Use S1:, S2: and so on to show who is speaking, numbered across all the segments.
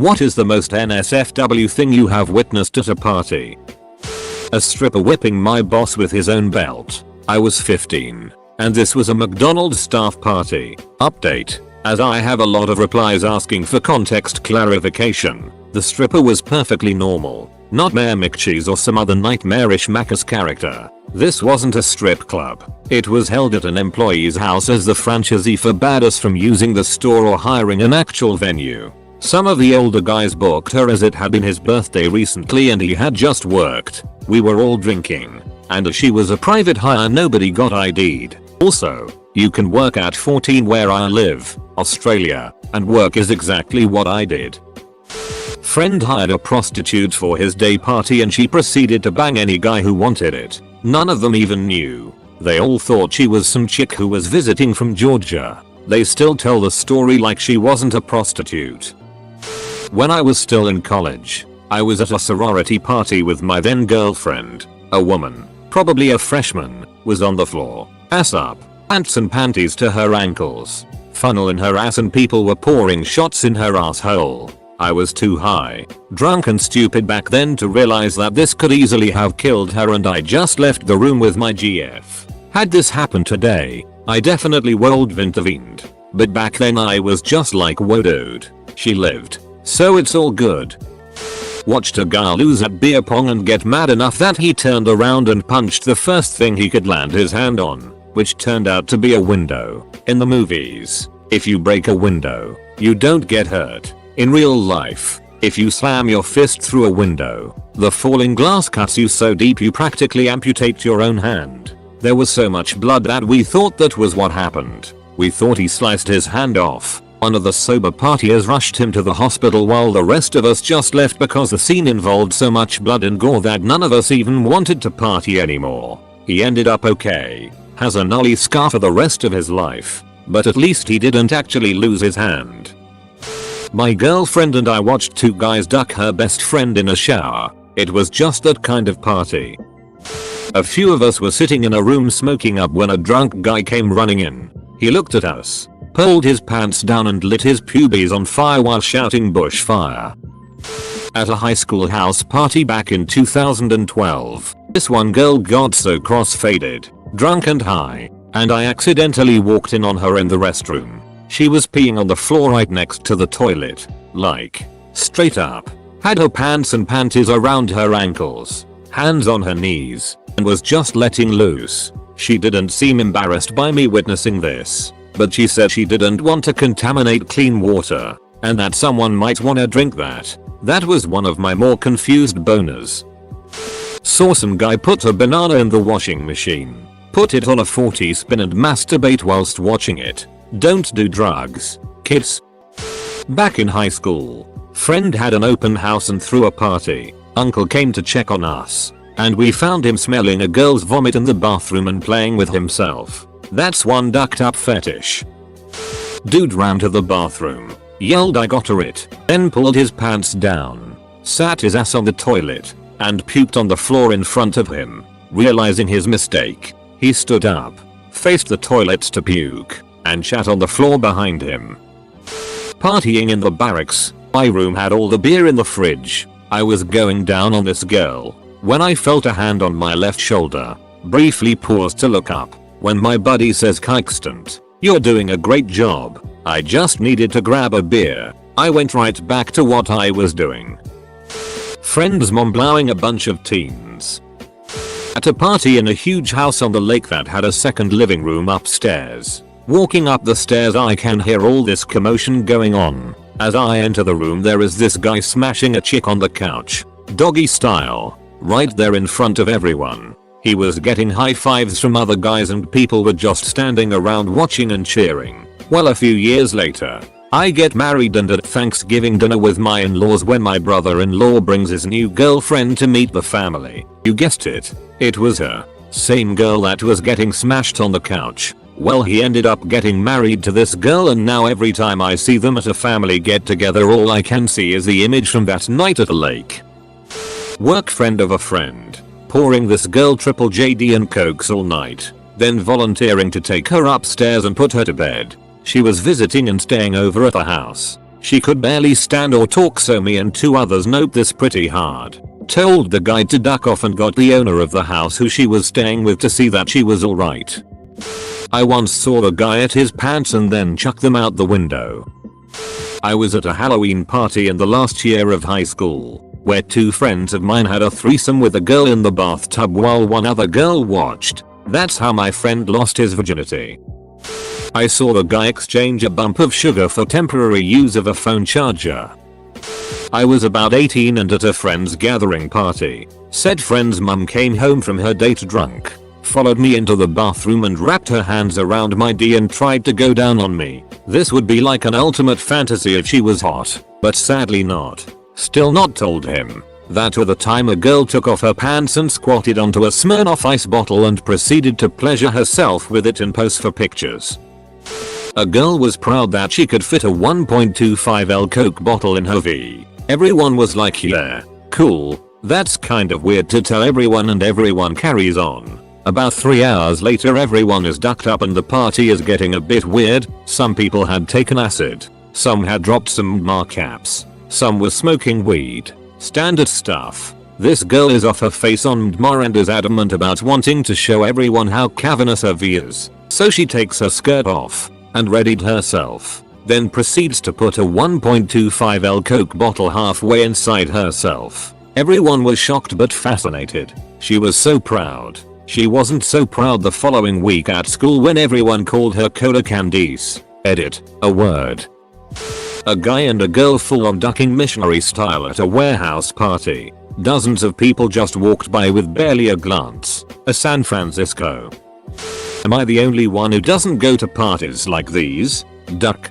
S1: What is the most NSFW thing you have witnessed at a party? A stripper whipping my boss with his own belt. I was 15. And this was a McDonald's staff party. Update. As I have a lot of replies asking for context clarification, the stripper was perfectly normal. Not Mayor McCheese or some other nightmarish Macca's character. This wasn't a strip club. It was held at an employee's house as the franchisee forbade us from using the store or hiring an actual venue. Some of the older guys booked her as it had been his birthday recently and he had just worked. We were all drinking. And as she was a private hire, nobody got ID'd. Also, you can work at 14 where I live, Australia, and work is exactly what I did. Friend hired a prostitute for his day party and she proceeded to bang any guy who wanted it. None of them even knew. They all thought she was some chick who was visiting from Georgia. They still tell the story like she wasn't a prostitute. When I was still in college, I was at a sorority party with my then girlfriend. A woman, probably a freshman, was on the floor, ass up, pants and panties to her ankles, funnel in her ass and people were pouring shots in her asshole. I was too high, drunk and stupid back then to realize that this could easily have killed her and I just left the room with my GF. Had this happened today, I definitely would have intervened. But back then I was just like, whoa dude, she lived. So it's all good. Watched a guy lose at beer pong and get mad enough that he turned around and punched the first thing he could land his hand on, which turned out to be a window. In the movies, if you break a window, you don't get hurt. In real life, if you slam your fist through a window, the falling glass cuts you so deep you practically amputate your own hand. There was so much blood that we thought that was what happened. We thought he sliced his hand off. One of the sober partiers rushed him to the hospital while the rest of us just left because the scene involved so much blood and gore that none of us even wanted to party anymore. He ended up okay. Has a gnarly scar for the rest of his life. But at least he didn't actually lose his hand. My girlfriend and I watched two guys duck her best friend in a shower. It was just that kind of party. A few of us were sitting in a room smoking up when a drunk guy came running in. He looked at us, pulled his pants down and lit his pubes on fire while shouting bushfire. At a high school house party back in 2012, this one girl got so cross-faded, drunk and high, and I accidentally walked in on her in the restroom. She was peeing on the floor right next to the toilet, like, straight up. Had her pants and panties around her ankles, hands on her knees, and was just letting loose. She didn't seem embarrassed by me witnessing this, but she said she didn't want to contaminate clean water, and that someone might wanna drink that. That was one of my more confused boners. Saw some guy put a banana in the washing machine, put it on a 40 spin and masturbate whilst watching it. Don't do drugs, kids. Back in high school, friend had an open house and threw a party. Uncle came to check on us, and we found him smelling a girl's vomit in the bathroom and playing with himself. That's one ducked up fetish. Dude ran to the bathroom, yelled I got it, then pulled his pants down, sat his ass on the toilet, and puked on the floor in front of him. Realizing his mistake, he stood up, faced the toilets to puke, and shat on the floor behind him. Partying in the barracks, my room had all the beer in the fridge. I was going down on this girl when I felt a hand on my left shoulder. Briefly paused to look up when my buddy says, "Kykestant, you're doing a great job." I just needed to grab a beer. I went right back to what I was doing. Friend's mom blowing a bunch of teens. At a party in a huge house on the lake that had a second living room upstairs. Walking up the stairs I can hear all this commotion going on. As I enter the room there is this guy smashing a chick on the couch, doggy style, right there in front of everyone. He was getting high fives from other guys and people were just standing around watching and cheering. Well, a few years later, I get married and at Thanksgiving dinner with my in-laws when my brother-in-law brings his new girlfriend to meet the family. You guessed it, it was her. Same girl that was getting smashed on the couch. Well, he ended up getting married to this girl and now every time I see them at a family get together all I can see is the image from that night at the lake. Work friend of a friend, pouring this girl triple JD and cokes all night, then volunteering to take her upstairs and put her to bed. She was visiting and staying over at the house. She could barely stand or talk, so me and 2 others noped this pretty hard. Told the guy to duck off and got the owner of the house who she was staying with to see that she was alright. I once saw a guy at his pants and then chuck them out the window. I was at a Halloween party in the last year of high school, where 2 friends of mine had a threesome with a girl in the bathtub while one other girl watched. That's how my friend lost his virginity. I saw a guy exchange a bump of sugar for temporary use of a phone charger. I was about 18 and at a friend's gathering party. Said friend's mum came home from her date drunk, followed me into the bathroom and wrapped her hands around my D and tried to go down on me. This would be like an ultimate fantasy if she was hot, but sadly not. Still not told him. That was the time a girl took off her pants and squatted onto a Smirnoff Ice bottle and proceeded to pleasure herself with it and pose for pictures. A girl was proud that she could fit a 1.25L Coke bottle in her V. Everyone was like, yeah, cool. That's kind of weird to tell everyone, and everyone carries on. About 3 hours later everyone is ducked up and the party is getting a bit weird. Some people had taken acid. Some had dropped some marcaps. Some were smoking weed. Standard stuff. This girl is off her face on Mdmar and is adamant about wanting to show everyone how cavernous her V is. So she takes her skirt off and readied herself. Then proceeds to put a 1.25L Coke bottle halfway inside herself. Everyone was shocked but fascinated. She was so proud. She wasn't so proud the following week at school when everyone called her Cola Candice. Edit, a word. A guy and a girl full on ducking missionary style at a warehouse party. Dozens of people just walked by with barely a glance. San Francisco. Am I the only one who doesn't go to parties like these? Duck.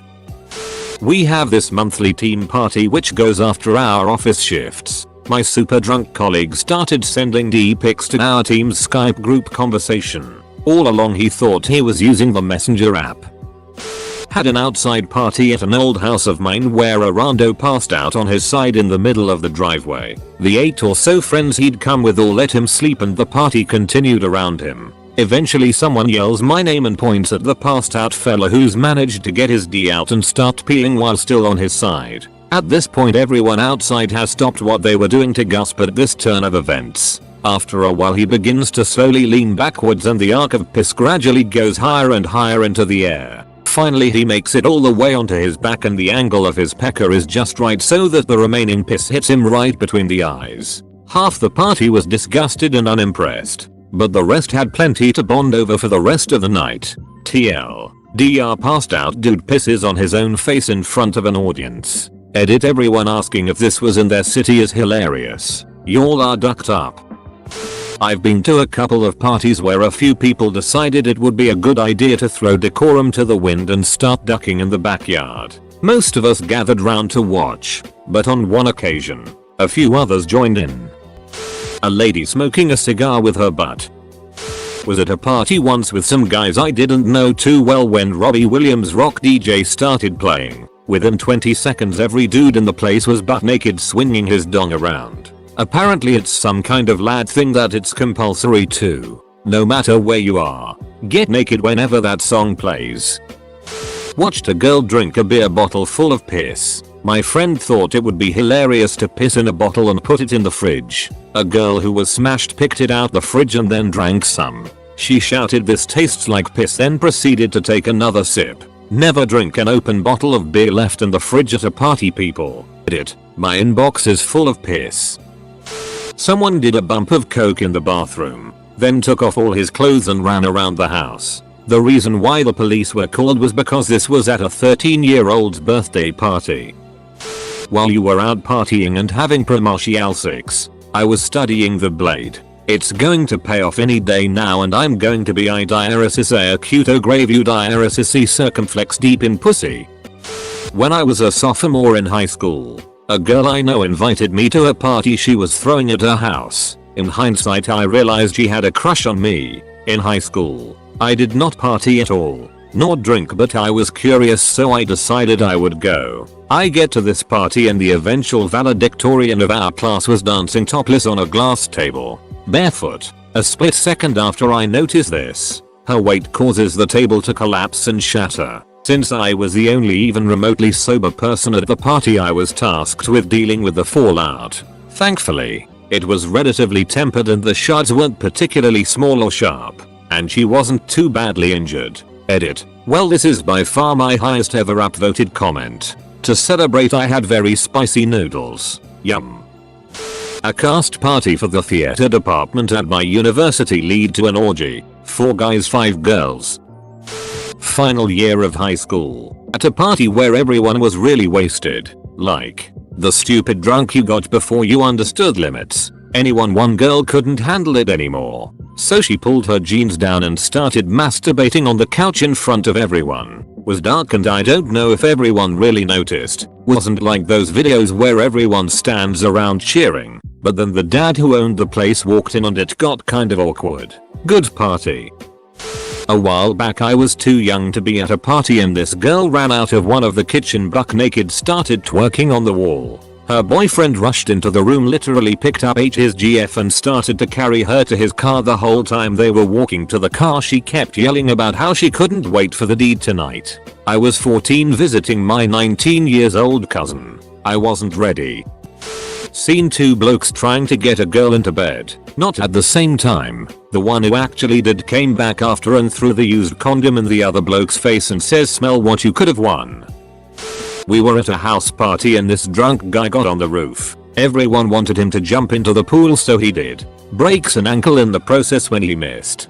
S1: We have this monthly team party which goes after our office shifts. My super drunk colleague started sending D-pics to our team's Skype group conversation. All along he thought he was using the messenger app. Had an outside party at an old house of mine where a rando passed out on his side in the middle of the driveway. The 8 or so friends he'd come with all let him sleep and the party continued around him. Eventually someone yells my name and points at the passed out fella who's managed to get his D out and start peeing while still on his side. At this point everyone outside has stopped what they were doing to gasp at this turn of events. After a while he begins to slowly lean backwards and the arc of piss gradually goes higher and higher into the air. Finally he makes it all the way onto his back and the angle of his pecker is just right so that the remaining piss hits him right between the eyes. Half the party was disgusted and unimpressed, but the rest had plenty to bond over for the rest of the night. TL. DR passed out dude pisses on his own face in front of an audience. Edit, everyone asking if this was in their city is hilarious. Y'all are ducked up. I've been to a couple of parties where a few people decided it would be a good idea to throw decorum to the wind and start ducking in the backyard. Most of us gathered round to watch, but on one occasion, a few others joined in. A lady smoking a cigar with her butt. Was at a party once with some guys I didn't know too well when Robbie Williams' rock DJ started playing. Within 20 seconds every dude in the place was butt naked swinging his dong around. Apparently it's some kind of lad thing that it's compulsory to, no matter where you are, get naked whenever that song plays. Watched a girl drink a beer bottle full of piss. My friend thought it would be hilarious to piss in a bottle and put it in the fridge. A girl who was smashed picked it out the fridge and then drank some. She shouted this tastes like piss, then proceeded to take another sip. Never drink an open bottle of beer left in the fridge at a party, people. Edit. My inbox is full of piss. Someone did a bump of coke in the bathroom, then took off all his clothes and ran around the house. The reason why the police were called was because this was at a 13-year-old's birthday party. While you were out partying and having promotialsics, I was studying the blade. It's going to pay off any day now and I'm going to be diaresis acuto gravu diaresis circumflex deep in pussy. When I was a sophomore in high school, a girl I know invited me to a party she was throwing at her house. In hindsight I realized she had a crush on me. In high school, I did not party at all, nor drink, but I was curious so I decided I would go. I get to this party and the eventual valedictorian of our class was dancing topless on a glass table, barefoot. A split second after I notice this, her weight causes the table to collapse and shatter. Since I was the only even remotely sober person at the party, I was tasked with dealing with the fallout. Thankfully, it was relatively tempered and the shards weren't particularly small or sharp, and she wasn't too badly injured. Edit. Well, this is by far my highest ever upvoted comment. To celebrate, I had very spicy noodles. Yum. A cast party for the theater department at my university lead to an orgy. 4 guys 5 girls. Final year of high school. At a party where everyone was really wasted. Like the stupid drunk you got before you understood limits. One girl couldn't handle it anymore, so she pulled her jeans down and started masturbating on the couch in front of everyone. Was dark and I don't know if everyone really noticed. Wasn't like those videos where everyone stands around cheering, but then the dad who owned the place walked in and it got kind of awkward. Good party. A while back I was too young to be at a party and this girl ran out of one of the kitchen buck naked, started twerking on the wall. Her boyfriend rushed into the room, literally picked up his GF and started to carry her to his car. The whole time they were walking to the car she kept yelling about how she couldn't wait for the deed tonight. I was 14 visiting my 19 years old cousin. I wasn't ready. Seen 2 blokes trying to get a girl into bed. Not at the same time. The one who actually did came back after and threw the used condom in the other bloke's face and says, "Smell what you could have won." We were at a house party and this drunk guy got on the roof. Everyone wanted him to jump into the pool, so he did. Breaks an ankle in the process when he missed.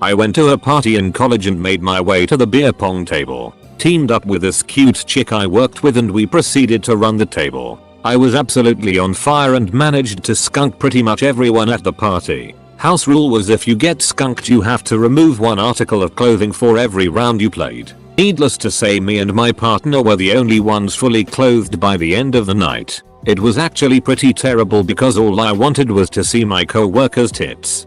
S1: I went to a party in college and made my way to the beer pong table. Teamed up with this cute chick I worked with and we proceeded to run the table. I was absolutely on fire and managed to skunk pretty much everyone at the party. House rule was if you get skunked you have to remove 1 article of clothing for every round you played. Needless to say, me and my partner were the only ones fully clothed by the end of the night. It was actually pretty terrible because all I wanted was to see my co-workers' tits.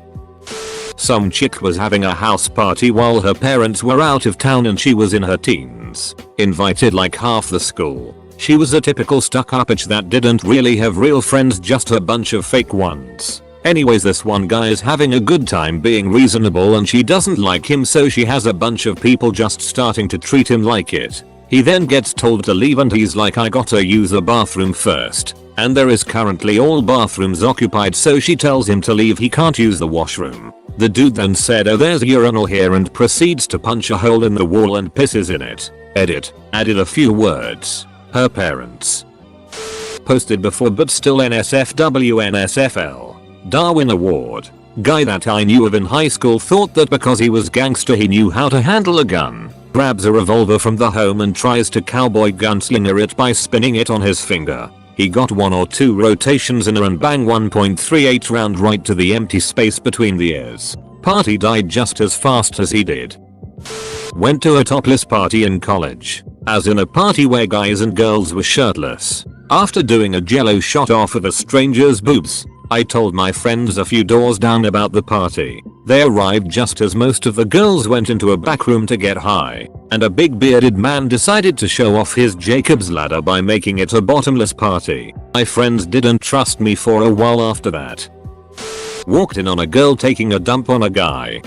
S1: Some chick was having a house party while her parents were out of town and she was in her teens. Invited like half the school. She was a typical stuck-up bitch that didn't really have real friends, just a bunch of fake ones. Anyways, this one guy is having a good time being reasonable and she doesn't like him, so she has a bunch of people just starting to treat him like it. He then gets told to leave and he's like, "I gotta use the bathroom first." And there is currently all bathrooms occupied, so she tells him to leave, he can't use the washroom. The dude then said, "Oh, there's a urinal here," and proceeds to punch a hole in the wall and pisses in it. Edit. Added a few words. Her parents. Posted before but still NSFW NSFL. Darwin Award. Guy that I knew of in high school thought that because he was gangster he knew how to handle a gun. Grabs a revolver from the home and tries to cowboy gunslinger it by spinning it on his finger. He got 1 or 2 rotations in her and bang 1.38 round right to the empty space between the ears. Party died just as fast as he did. Went to a topless party in college. As in a party where guys and girls were shirtless. After doing a jello shot off of a stranger's boobs, I told my friends a few doors down about the party. They arrived just as most of the girls went into a back room to get high, and a big bearded man decided to show off his Jacob's ladder by making it a bottomless party. My friends didn't trust me for a while after that. Walked in on a girl taking a dump on a guy.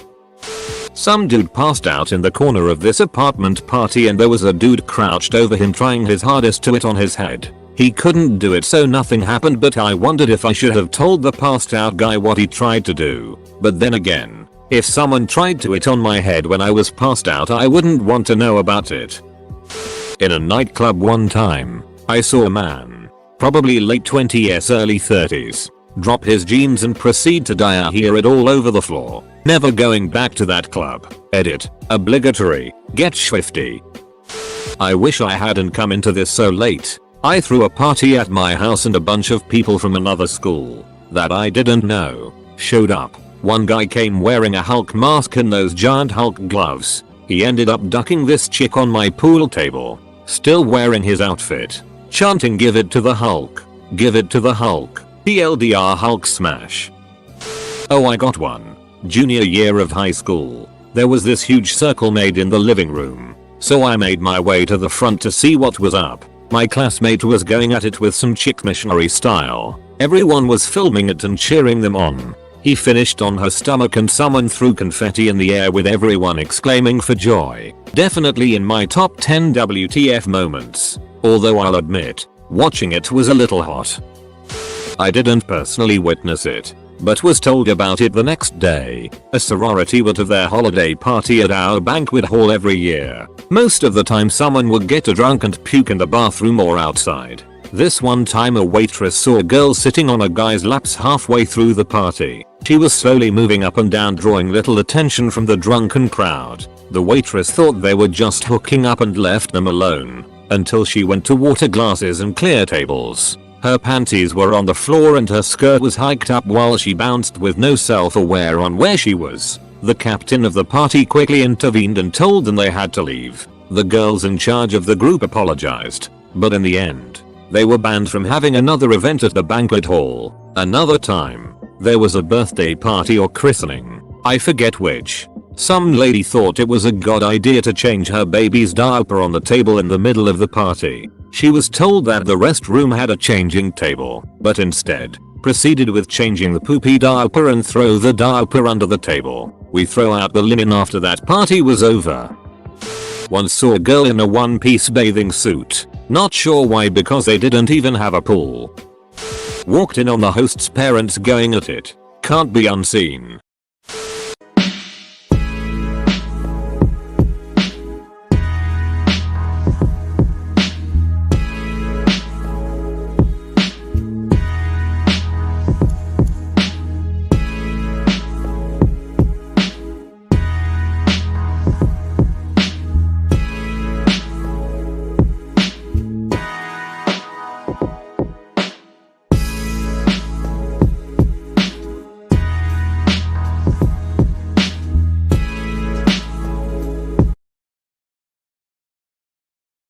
S1: Some dude passed out in the corner of this apartment party and there was a dude crouched over him trying his hardest to it on his head. He couldn't do it, so nothing happened, but I wondered if I should have told the passed out guy what he tried to do. But then again, if someone tried to it on my head when I was passed out, I wouldn't want to know about it. In a nightclub one time, I saw a man, probably late 20s early 30s, drop his jeans and proceed to diarrhea it all over the floor. Never going back to that club. Edit. Obligatory. Get swifty. I wish I hadn't come into this so late. I threw a party at my house and a bunch of people from another school that I didn't know showed up. One guy came wearing a Hulk mask and those giant Hulk gloves. He ended up ducking this chick on my pool table, still wearing his outfit, chanting, "Give it to the Hulk. Give it to the Hulk. TLDR Hulk smash." Oh, I got one. Junior year of high school. There was this huge circle made in the living room, so I made my way to the front to see what was up. My classmate was going at it with some chick missionary style. Everyone was filming it and cheering them on. He finished on her stomach and someone threw confetti in the air with everyone exclaiming for joy. Definitely in my top 10 WTF moments. Although I'll admit, watching it was a little hot. I didn't personally witness it, but was told about it the next day. A sorority would have their holiday party at our banquet hall every year. Most of the time someone would get drunk and puke in the bathroom or outside. This one time a waitress saw a girl sitting on a guy's laps halfway through the party. She was slowly moving up and down, drawing little attention from the drunken crowd. The waitress thought they were just hooking up and left them alone, until she went to water glasses and clear tables. Her panties were on the floor and her skirt was hiked up while she bounced with no self-aware on where she was. The captain of the party quickly intervened and told them they had to leave. The girls in charge of the group apologized, but in the end, they were banned from having another event at the banquet hall. Another time, there was a birthday party or christening, I forget which. Some lady thought it was a god idea to change her baby's diaper on the table in the middle of the party. She was told that the restroom had a changing table, but instead, proceeded with changing the poopy diaper and throw the diaper under the table. We throw out the linen after that party was over. Once saw a girl in a one-piece bathing suit. Not sure why, because they didn't even have a pool. Walked in on the host's parents going at it. Can't be unseen.